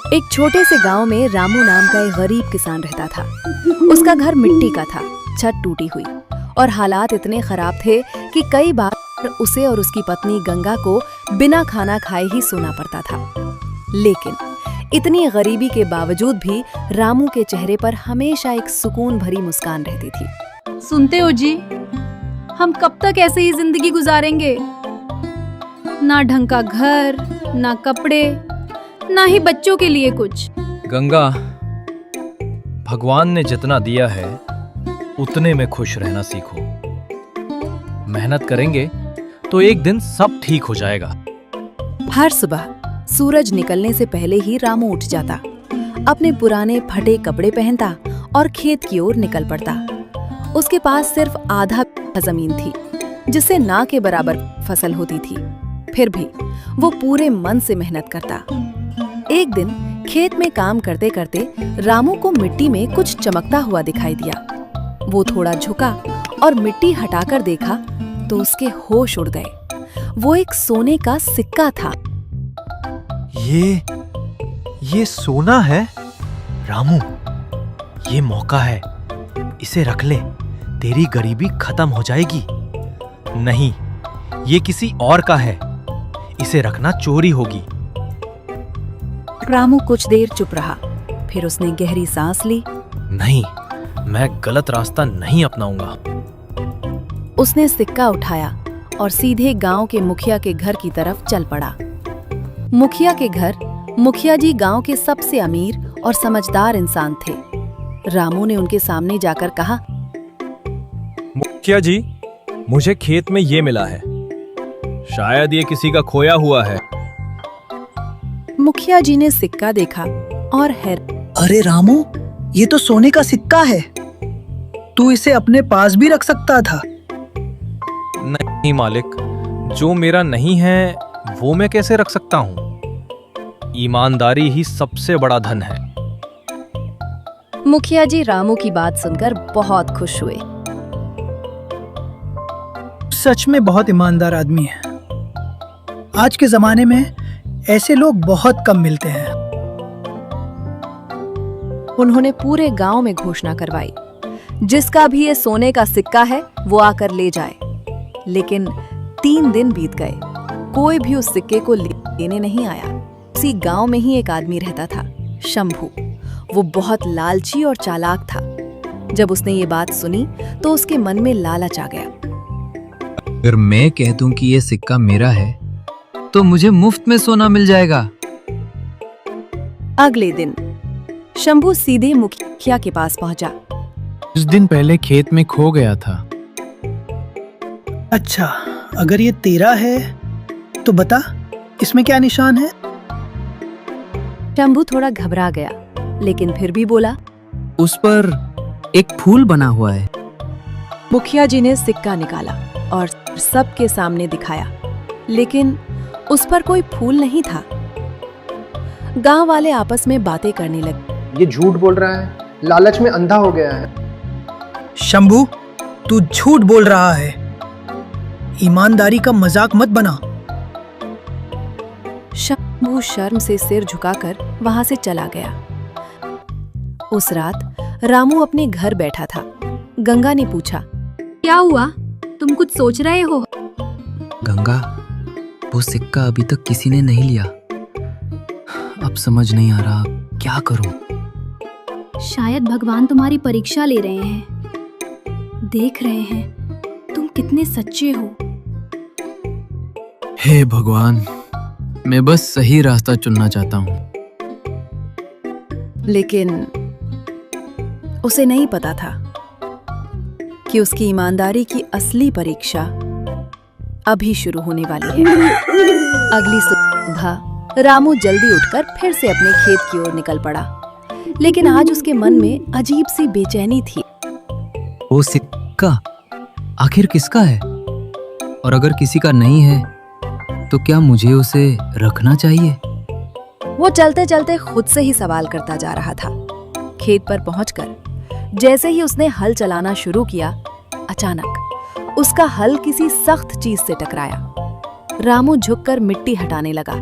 एक छोटे से गांव में रामू नाम का एक गरीब किसान रहता था। उसका घर मिट्टी का था, छत टूटी हुई और हालात इतने खराब थे कि कई बार उसे और उसकी पत्नी गंगा को बिना खाना खाए ही सोना पड़ता था। लेकिन इतनी गरीबी के बावजूद भी रामू के चेहरे पर हमेशा एक सुकून भरी मुस्कान रहती थी। सुनते हो जी, हम कब तक ऐसे ही जिंदगी गुजारेंगे? ना ढंग का घर, ना कपड़े, ना ही बच्चों के लिए कुछ। गंगा, भगवान ने जितना दिया है उतने में खुश रहना सीखो। मेहनत करेंगे तो एक दिन सब ठीक हो जाएगा। हर सुबह सूरज निकलने से पहले ही रामू उठ जाता, अपने पुराने फटे कपड़े पहनता और खेत की ओर निकल पड़ता। उसके पास सिर्फ आधा जमीन थी, जिससे ना के बराबर फसल होती थी। फिर भी वो पूरे मन से मेहनत करता। एक दिन खेत में काम करते करते रामू को मिट्टी में कुछ चमकता हुआ दिखाई दिया। वो थोड़ा झुका और मिट्टी हटाकर देखा तो उसके होश उड़ गए। वो एक सोने का सिक्का था। ये सोना है? रामू, ये मौका है, इसे रख ले, तेरी गरीबी खत्म हो जाएगी। नहीं, ये किसी और का है, इसे रखना चोरी होगी। रामू कुछ देर चुप रहा, फिर उसने गहरी सांस ली। नहीं, मैं गलत रास्ता नहीं अपनाऊंगा। उसने सिक्का उठाया और सीधे गांव के मुखिया के घर की तरफ चल पड़ा। मुखिया जी गांव के सबसे अमीर और समझदार इंसान थे। रामू ने उनके सामने जाकर कहा, मुखिया जी, मुझे खेत में ये मिला है, शायद ये किसी का खोया हुआ है। मुखिया जी ने सिक्का देखा और अरे रामू, ये तो सोने का सिक्का है, तू इसे अपने पास भी रख सकता था। नहीं मालिक, जो मेरा नहीं है वो मैं कैसे रख सकता हूँ? ईमानदारी ही सबसे बड़ा धन है। मुखिया जी रामू की बात सुनकर बहुत खुश हुए। सच में बहुत ईमानदार आदमी है। आज के जमाने में ऐसे लोग बहुत कम मिलते हैं। उन्होंने पूरे गांव में घोषणा करवाई, जिसका भी ये सोने का सिक्का है वो आकर ले जाए। लेकिन 3 दिन बीत गए, कोई भी उस सिक्के को लेने नहीं आया। उसी गांव में ही एक आदमी रहता था, शंभू। वो बहुत लालची और चालाक था। जब उसने ये बात सुनी तो उसके मन में लालच आ गया। अगर मैं कह दूं कि ये सिक्का मेरा है तो मुझे मुफ्त में सोना मिल जाएगा। अगले दिन शंभू सीधे मुखिया के पास पहुंचा। कुछ दिन पहले खेत में खो गया था। अच्छा, अगर ये तेरा है तो बता, इसमें क्या निशान है? शंभू थोड़ा घबरा गया, लेकिन फिर भी बोला, उस पर एक फूल बना हुआ है। मुखिया जी ने सिक्का निकाला और सबके सामने दिखाया, लेकिन उस पर कोई फूल नहीं था। गांव वाले आपस में बातें करने लगे। ये झूठ बोल रहा है, लालच में अंधा हो गया है। शंभू, तू झूठ बोल रहा है, ईमानदारी का मजाक मत बना। शंभू शर्म से सिर झुकाकर वहां से चला गया। उस रात रामू अपने घर बैठा था। गंगा ने पूछा, क्या हुआ? तुम कुछ सोच रहे हो? गंगा, वो सिक्का अभी तक किसी ने नहीं लिया। अब समझ नहीं आ रहा क्या करूं। शायद भगवान तुम्हारी परीक्षा ले रहे हैं, देख रहे हैं तुम कितने सच्चे हो। हे भगवान, मैं बस सही रास्ता चुनना चाहता हूँ। लेकिन उसे नहीं पता था कि उसकी ईमानदारी की असली परीक्षा अभी शुरू होने वाली है। अगली सुबह रामू जल्दी उठकर फिर से अपने खेत की ओर निकल पड़ा, लेकिन आज उसके मन में अजीब सी बेचैनी थी। वो सिक्का आखिर किसका है? और अगर किसी का नहीं है तो क्या मुझे उसे रखना चाहिए? वो चलते चलते खुद से ही सवाल करता जा रहा था। खेत पर पहुंचकर जैसे ही उसने हल चलाना शुरू किया, अचानक उसका हल किसी सख्त चीज से टकराया। रामू झुककर मिट्टी हटाने लगा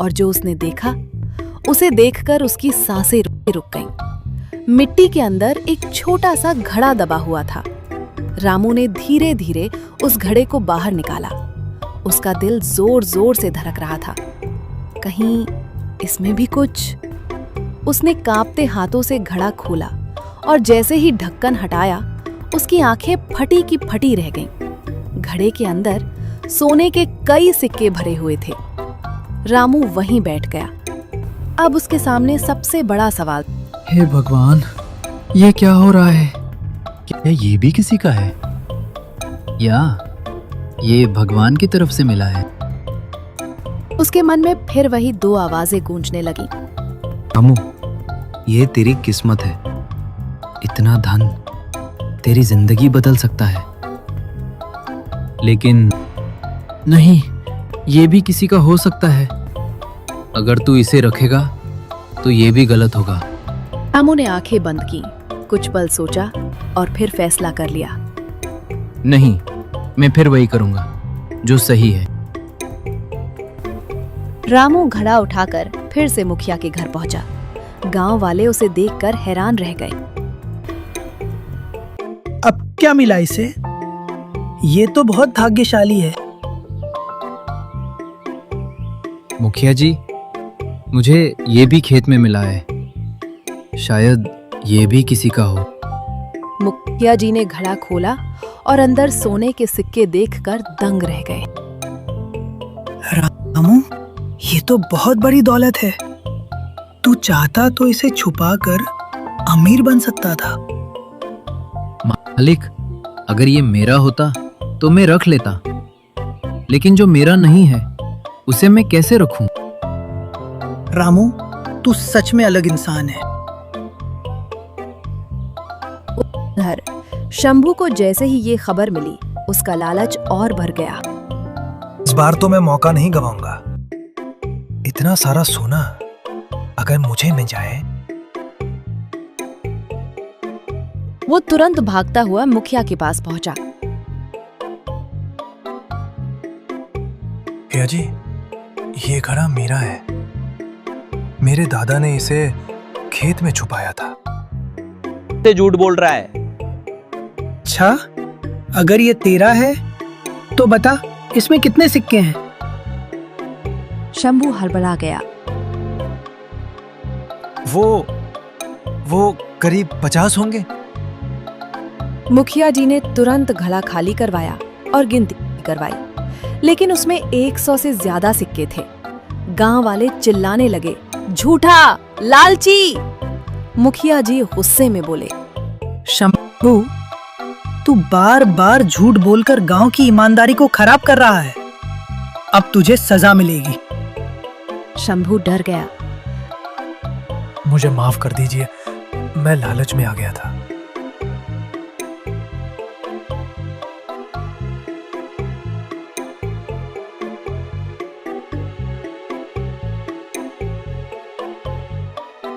और जो उसने देखा उसे देखकर उसकी सांसें रुक गईं। मिट्टी के अंदर एक छोटा सा घड़ा दबा हुआ था। रामू ने धीरे धीरे उस घड़े को बाहर निकाला। उसका दिल जोर जोर से धड़क रहा था। कहीं इसमें भी कुछ। उसने कांपते हाथों से घड़ा खोला और जैसे ही ढक्कन हटाया उसकी आंखें फटी की फटी रह गईं। घड़े के अंदर सोने के कई सिक्के भरे हुए थे। रामू वहीं बैठ गया। अब उसके सामने सबसे बड़ा सवाल, हे भगवान, ये क्या हो रहा है? क्या ये भी किसी का है? या ये भगवान की तरफ से मिला है? उसके मन में फिर वही दो आवाजें गूंजने लगी। रामू, ये तेरी किस्मत है। इतना धन तेरी जिंदगी बदल सकता है। लेकिन नहीं, ये भी किसी का हो सकता है। अगर तू इसे रखेगा तो ये भी गलत होगा। रामू ने आंखें बंद की, कुछ पल सोचा और फिर फैसला कर लिया। नहीं, मैं फिर वही करूंगा जो सही है। रामू घड़ा उठाकर फिर से मुखिया के घर पहुंचा। गांव वाले उसे देखकर हैरान रह गए। अब क्या मिला इसे? ये तो बहुत भाग्यशाली है। मुखिया जी, मुझे ये भी खेत में मिला है। शायद ये भी किसी का हो। मुखिया जी ने घड़ा खोला और अंदर सोने के सिक्के देखकर दंग रह गए। रामू, ये तो बहुत बड़ी दौलत है। तू चाहता तो इसे छुपाकर अमीर बन सकता था। मालिक, अगर ये मेरा होता तो मैं रख लेता, लेकिन जो मेरा नहीं है उसे मैं कैसे रखूं? रामू, तू सच में अलग इंसान है। उधर शंभू को जैसे ही ये खबर मिली उसका लालच और बढ़ गया। इस बार तो मैं मौका नहीं गवाऊंगा। इतना सारा सोना अगर मुझे मिल जाए। वो तुरंत भागता हुआ मुखिया के पास पहुंचा। भैया जी, ये घड़ा मेरा है। मेरे दादा ने इसे खेत में छुपाया था। ते झूठ बोल रहा है। अच्छा, अगर ये तेरा है तो बता, इसमें कितने सिक्के हैं? शंभू हड़बड़ा गया। वो करीब 50 होंगे। मुखिया जी ने तुरंत घड़ा खाली करवाया और गिनती करवाई, लेकिन उसमें 100 से ज्यादा सिक्के थे। गांव वाले चिल्लाने लगे, झूठा, लालची। मुखिया जी गुस्से में बोले, शंभू, तू बार बार झूठ बोलकर गांव की ईमानदारी को खराब कर रहा है। अब तुझे सजा मिलेगी। शंभू डर गया। मुझे माफ कर दीजिए, मैं लालच में आ गया था।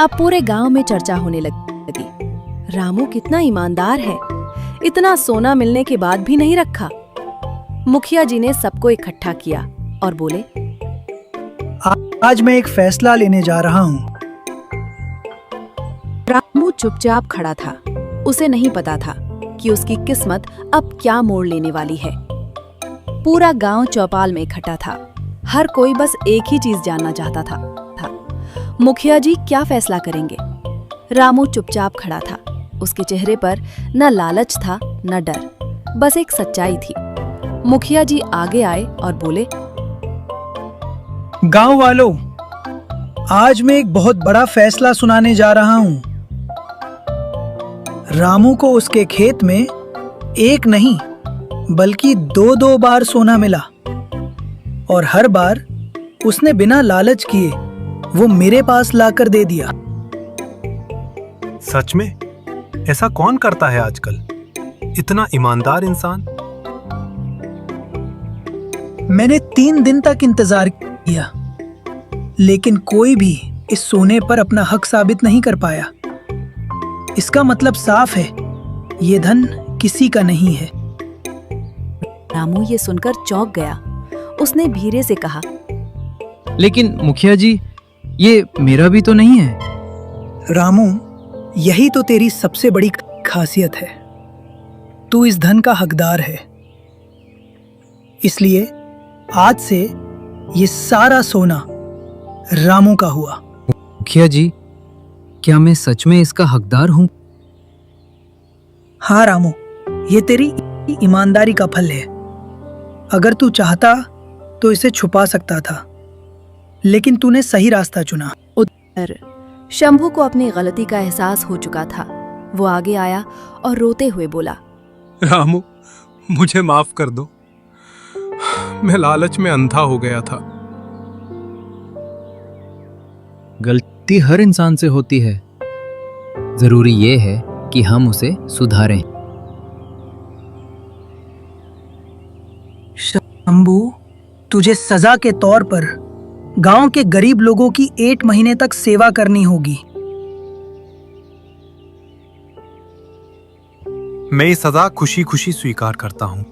अब पूरे गांव में चर्चा होने लगी। रामू कितना ईमानदार है, इतना सोना मिलने के बाद भी नहीं रखा। मुखिया जी ने सबको इकट्ठा किया और बोले, आज मैं एक फैसला लेने जा रहा हूँ। रामू चुपचाप खड़ा था। उसे नहीं पता था कि उसकी किस्मत अब क्या मोड़ लेने वाली है। पूरा गांव चौपाल में इकट्ठा था। हर कोई बस एक ही चीज जानना चाहता था, मुखिया जी क्या फैसला करेंगे। रामू चुपचाप खड़ा था। उसके चेहरे पर न लालच था न डर, बस एक सच्चाई थी। मुखिया जी आगे आए और बोले, गांव वालों, आज मैं एक बहुत बड़ा फैसला सुनाने जा रहा हूँ। रामू को उसके खेत में एक नहीं बल्कि 2 बार सोना मिला, और हर बार उसने बिना लालच किए वो मेरे पास लाकर दे दिया। सच में? ऐसा कौन करता है आजकल? इतना ईमानदार इंसान। मैंने 3 दिन तक इंतजार किया, लेकिन कोई भी इस सोने पर अपना हक साबित नहीं कर पाया। इसका मतलब साफ है, ये धन किसी का नहीं है। रामू ये सुनकर चौंक गया। उसने धीरे से कहा, लेकिन मुखिया जी, ये मेरा भी तो नहीं है। रामू, यही तो तेरी सबसे बड़ी खासियत है। तू इस धन का हकदार है, इसलिए आज से ये सारा सोना रामू का हुआ। मुखिया जी, क्या मैं सच में इसका हकदार हूँ? हाँ रामू, ये तेरी ईमानदारी का फल है। अगर तू चाहता तो इसे छुपा सकता था, लेकिन तूने सही रास्ता चुना। उधर शंभू को अपनी गलती का एहसास हो चुका था। वो आगे आया और रोते हुए बोला, रामू, मुझे माफ कर दो। मैं लालच में अंधा हो गया था। गलती हर इंसान से होती है, जरूरी ये है कि हम उसे सुधारें। शंभू, तुझे सजा के तौर पर गांव के गरीब लोगों की 8 महीने तक सेवा करनी होगी। मैं ये सजा खुशी खुशी स्वीकार करता हूँ।